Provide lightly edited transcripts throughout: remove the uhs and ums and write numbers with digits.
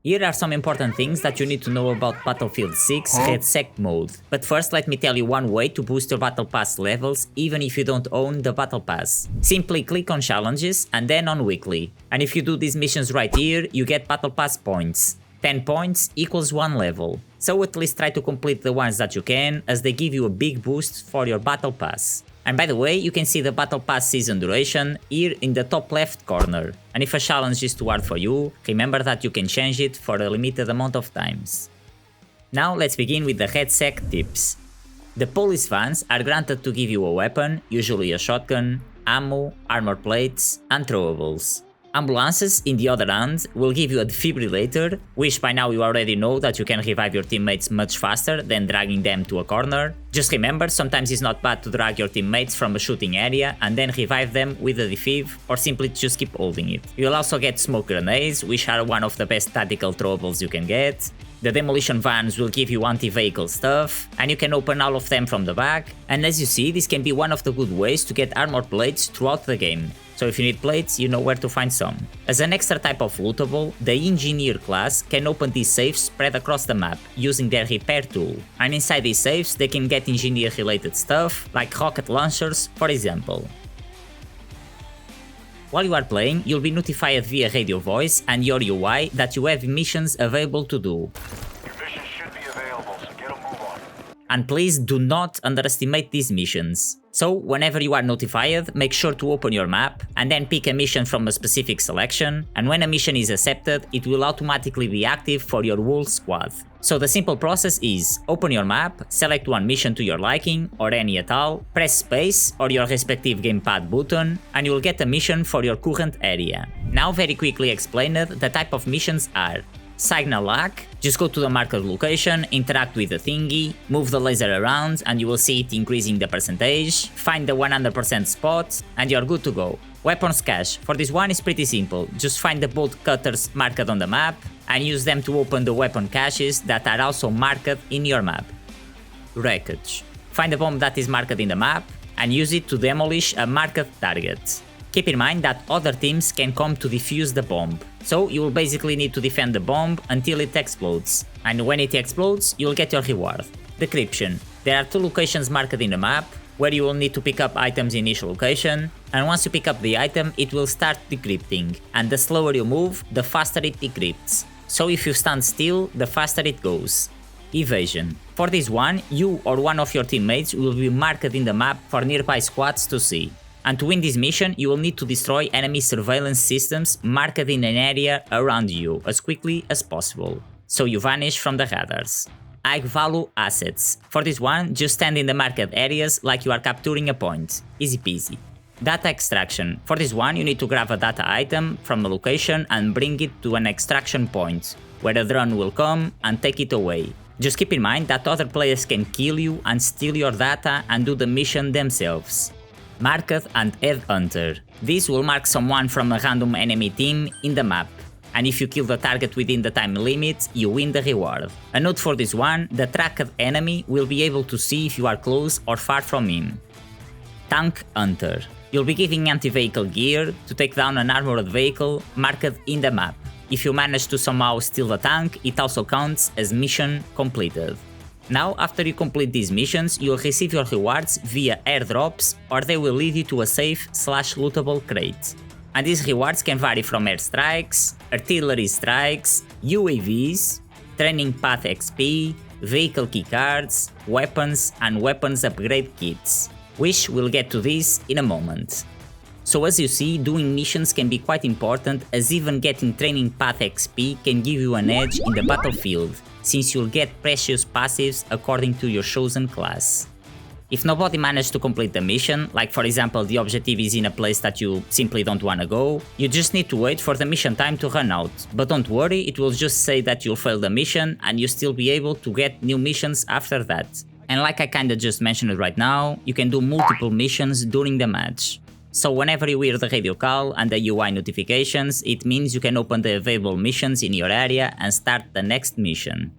Here are some important things that you need to know about Battlefield 6 REDSEC mode. But first let me tell you one way to boost your Battle Pass levels even if you don't own the Battle Pass. Simply click on challenges and then on weekly. And if you do these missions right here, you get Battle Pass points. 10 points equals 1 level. So at least try to complete the ones that you can, as they give you a big boost for your Battle Pass. And by the way, you can see the Battle Pass season duration here in the top left corner. And if a challenge is too hard for you, remember that you can change it for a limited amount of times. Now let's begin with the REDSEC tips. The police vans are granted to give you a weapon, usually a shotgun, ammo, armor plates, and throwables. Ambulances, in the other hand, will give you a defibrillator, which by now you already know that you can revive your teammates much faster than dragging them to a corner. Just remember, sometimes it's not bad to drag your teammates from a shooting area and then revive them with a defib, or simply just keep holding it. You'll also get smoke grenades, which are one of the best tactical throwables you can get. The demolition vans will give you anti-vehicle stuff, and you can open all of them from the back, and as you see, this can be one of the good ways to get armor plates throughout the game. So if you need plates, you know where to find some. As an extra type of lootable, the Engineer class can open these safes spread across the map, using their repair tool. And inside these safes, they can get engineer related stuff, like rocket launchers, for example. While you are playing, you'll be notified via radio voice and your UI that you have missions available to do. Your mission should be available, so get a move on. And please do not underestimate these missions. So whenever you are notified, make sure to open your map and then pick a mission from a specific selection, and when a mission is accepted, it will automatically be active for your whole squad. So the simple process is, open your map, select one mission to your liking, or any at all, press space or your respective gamepad button, and you will get a mission for your current area. Now very quickly explained, the type of missions are: Signal lock, just go to the marker location, interact with the thingy, move the laser around and you will see it increasing the percentage, find the 100% spot and you're good to go. Weapons cache, for this one is pretty simple, just find the bolt cutters marked on the map and use them to open the weapon caches that are also marked in your map. Wreckage, find a bomb that is marked in the map and use it to demolish a marked target. Keep in mind that other teams can come to defuse the bomb, so you will basically need to defend the bomb until it explodes, and when it explodes, you'll get your reward. Decryption, there are 2 locations marked in the map, where you will need to pick up items in each location, and once you pick up the item, it will start decrypting, and the slower you move, the faster it decrypts. So if you stand still, the faster it goes. Evasion, for this one, you or one of your teammates will be marked in the map for nearby squads to see. And to win this mission, you will need to destroy enemy surveillance systems marked in an area around you as quickly as possible, so you vanish from the radars. High value assets. For this one, just stand in the market areas like you are capturing a point. Easy peasy. Data extraction. For this one, you need to grab a data item from a location and bring it to an extraction point, where a drone will come and take it away. Just keep in mind that other players can kill you and steal your data and do the mission themselves. Marked and Headhunter. This will mark someone from a random enemy team in the map, and if you kill the target within the time limit, you win the reward. A note for this one, the tracked enemy will be able to see if you are close or far from him. Tank Hunter. You'll be giving anti-vehicle gear to take down an armored vehicle marked in the map. If you manage to somehow steal the tank, it also counts as mission completed. Now, after you complete these missions, you'll receive your rewards via airdrops, or they will lead you to a safe/lootable crate. And these rewards can vary from airstrikes, artillery strikes, UAVs, training path XP, vehicle keycards, weapons and weapons upgrade kits, which we'll get to this in a moment. So as you see, doing missions can be quite important, as even getting training path XP can give you an edge in the battlefield, since you'll get precious passives according to your chosen class. If nobody managed to complete the mission, like for example the objective is in a place that you simply don't wanna go, you just need to wait for the mission time to run out, but don't worry, it will just say that you'll fail the mission and you'll still be able to get new missions after that. And like I kinda just mentioned right now, you can do multiple missions during the match. So whenever you hear the radio call and the UI notifications, it means you can open the available missions in your area and start the next mission.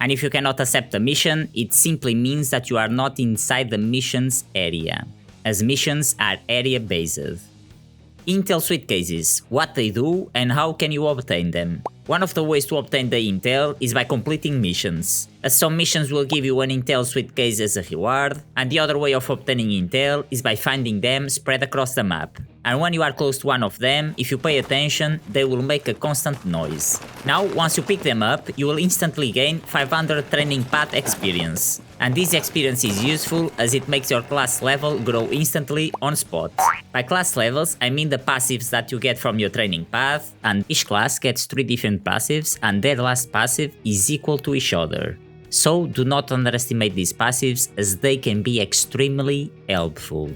And if you cannot accept a mission, it simply means that you are not inside the missions area, as missions are area-based. Intel suitcases, what they do and how can you obtain them. One of the ways to obtain the intel is by completing missions, as some missions will give you an intel suitcase as a reward, and the other way of obtaining intel is by finding them spread across the map. And when you are close to one of them, if you pay attention, they will make a constant noise. Now, once you pick them up, you will instantly gain 500 training path experience. And this experience is useful as it makes your class level grow instantly on spot. By class levels, I mean the passives that you get from your training path, and each class gets 3 different passives and their last passive is equal to each other. So do not underestimate these passives as they can be extremely helpful.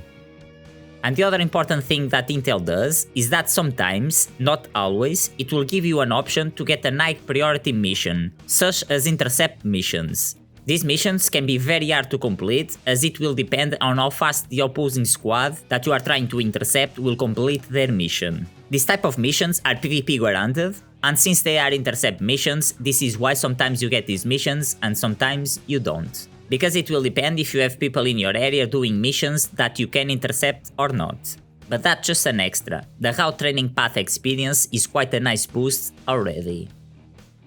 And the other important thing that Intel does is that sometimes, not always, it will give you an option to get a high priority mission, such as intercept missions. These missions can be very hard to complete as it will depend on how fast the opposing squad that you are trying to intercept will complete their mission. This type of missions are PvP guaranteed, and since they are intercept missions, this is why sometimes you get these missions and sometimes you don't. Because it will depend if you have people in your area doing missions that you can intercept or not. But that's just an extra. The raw training path experience is quite a nice boost already.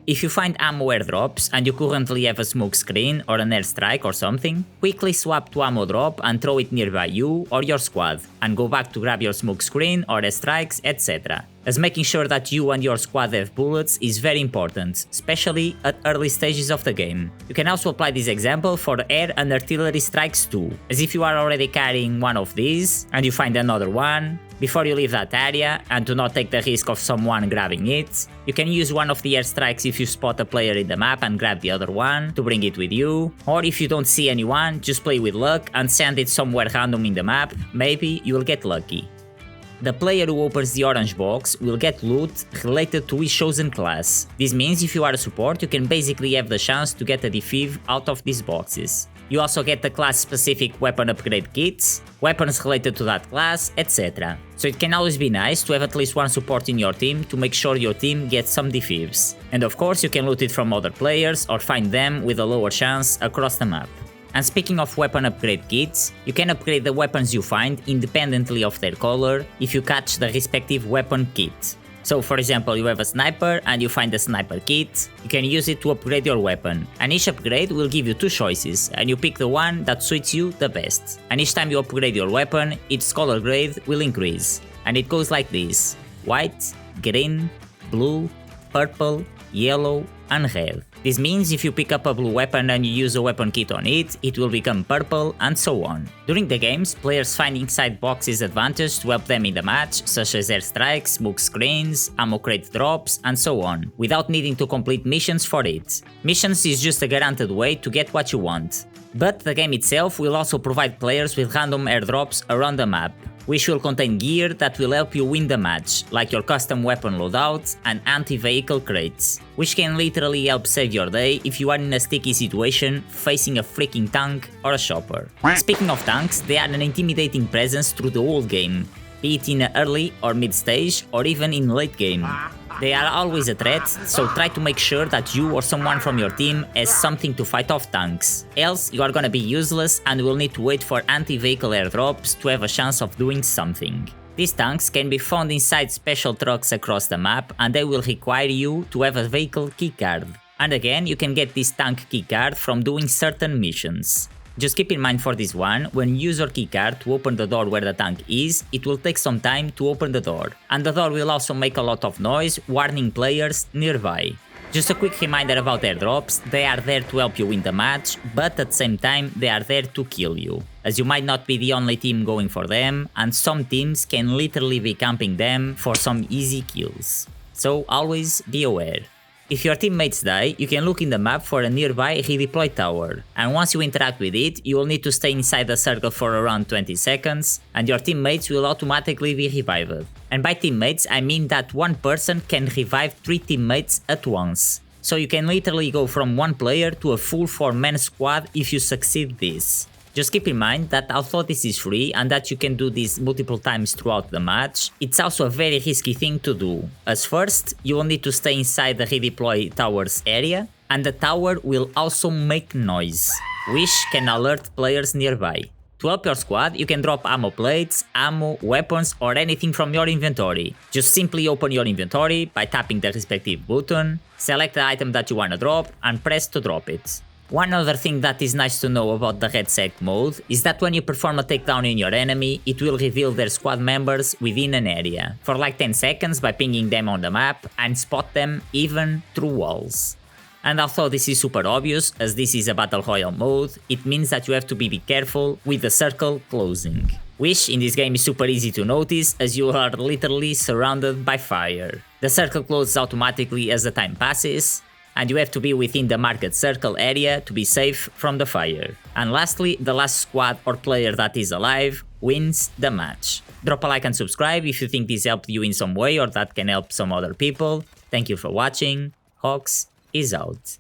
If you find ammo airdrops and you currently have a smoke screen or an airstrike or something, quickly swap to ammo drop and throw it nearby you or your squad, and go back to grab your smoke screen or airstrikes, etc. As making sure that you and your squad have bullets is very important, especially at early stages of the game. You can also apply this example for air and artillery strikes too, as if you are already carrying one of these and you find another one, before you leave that area, and to not take the risk of someone grabbing it, you can use one of the airstrikes if you spot a player in the map and grab the other one to bring it with you, or if you don't see anyone, just play with luck and send it somewhere random in the map, maybe you will get lucky. The player who opens the orange box will get loot related to his chosen class. This means if you are a support, you can basically have the chance to get a defiv out of these boxes. You also get the class specific weapon upgrade kits, weapons related to that class, etc. So it can always be nice to have at least one support in your team to make sure your team gets some defibs. And of course you can loot it from other players or find them with a lower chance across the map. And speaking of weapon upgrade kits, you can upgrade the weapons you find independently of their color if you catch the respective weapon kit. So for example, you have a sniper and you find a sniper kit, you can use it to upgrade your weapon, and each upgrade will give you 2 choices and you pick the one that suits you the best. And each time you upgrade your weapon, its color grade will increase, and it goes like this: white, green, blue, purple, yellow and red. This means if you pick up a blue weapon and you use a weapon kit on it, it will become purple and so on. During the games, players find inside boxes advantage to help them in the match, such as airstrikes, smoke screens, ammo crate drops and so on, without needing to complete missions for it. Missions is just a guaranteed way to get what you want. But the game itself will also provide players with random airdrops around the map, which will contain gear that will help you win the match, like your custom weapon loadouts and anti-vehicle crates, which can literally help save your day if you are in a sticky situation facing a freaking tank or a chopper. Speaking of tanks, they are an intimidating presence through the whole game, be it in an early or mid stage or even in late game. They are always a threat, so try to make sure that you or someone from your team has something to fight off tanks, else you are gonna be useless and will need to wait for anti-vehicle airdrops to have a chance of doing something. These tanks can be found inside special trucks across the map and they will require you to have a vehicle keycard. And again, you can get this tank keycard from doing certain missions. Just keep in mind for this one, when you use your keycard to open the door where the tank is, it will take some time to open the door, and the door will also make a lot of noise, warning players nearby. Just a quick reminder about airdrops, they are there to help you win the match, but at the same time they are there to kill you, as you might not be the only team going for them, and some teams can literally be camping them for some easy kills. So always be aware. If your teammates die, you can look in the map for a nearby redeploy tower, and once you interact with it, you will need to stay inside the circle for around 20 seconds, and your teammates will automatically be revived. And by teammates, I mean that one person can revive 3 teammates at once. So you can literally go from one player to a full 4-man squad if you succeed this. Just keep in mind that although this is free and that you can do this multiple times throughout the match, it's also a very risky thing to do, as first, you will need to stay inside the redeploy tower's area, and the tower will also make noise, which can alert players nearby. To help your squad, you can drop ammo plates, ammo, weapons, or anything from your inventory. Just simply open your inventory by tapping the respective button, select the item that you wanna drop, and press to drop it. One other thing that is nice to know about the REDSEC mode is that when you perform a takedown in your enemy, it will reveal their squad members within an area, for like 10 seconds by pinging them on the map and spot them even through walls. And although this is super obvious, as this is a Battle Royale mode, it means that you have to be careful with the circle closing. Which in this game is super easy to notice as you are literally surrounded by fire. The circle closes automatically as the time passes, and you have to be within the marked circle area to be safe from the fire. And lastly, the last squad or player that is alive wins the match. Drop a like and subscribe if you think this helped you in some way or that can help some other people. Thank you for watching. Hawks is out.